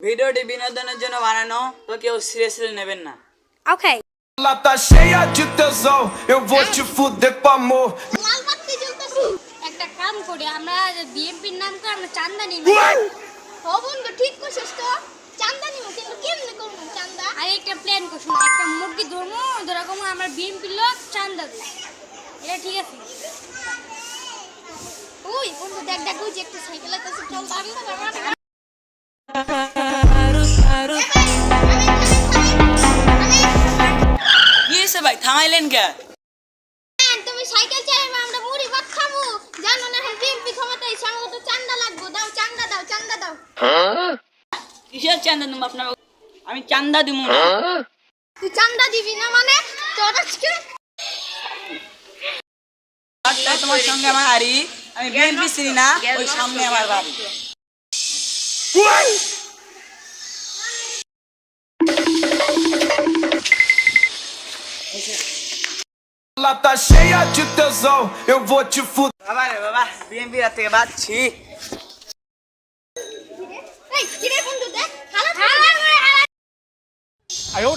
ভিডিওটি বিনোদনের জন্য বানানো, তো কেউ সিরিয়াসলি নেবেন না। Okay. Ela tá cheia de tesão, eu vou te fuder com amor. লাল বাতি জ্বলতেছে। একটা কাম করি আমরা বিএমপির নাম করে আমরা চাঁদা নিব। ও বন্ধু ঠিক কইছস তো। চাঁদা নিব কিন্তু কেমনে করব চাঁদা? আর একটা প্ল্যান করছ না একটা মুরগি ধরমু ধরকম আমরা বিএমপির লোক চাঁদা দেব। এটা ঠিক আছে। ওই বন্ধু দেখ দেখ ওই যে একটা সাইকেল আছে চল দাঁড়ি না কি হয়েছে ভাই, থামাইলেন কে? তুমি সাইকেল চালাবে আমরা মুড়ি ভাত খাবো জানো না বিএমপি ক্ষমতায় সামনে তো চাঁদা লাগবে দাও চাঁদা দাও চাঁদা দাও কিসের চান্দা দেবো আপনার? আমি চান্দা দিব না। তুই চাঁদা দিবি না মানে তোর আজকে তাই তোমার সঙ্গে আমার হারি, আমি বিএনপি চিনি না, ওই সামনে আমার বাড়ি। Ela tá cheia de tesão, eu vou te fuder. বাবা রে বাবা, বিএনপি রাত থেকে বাঁচছি। এই কিরে বন্ধু দেখ হালা Aí, ô,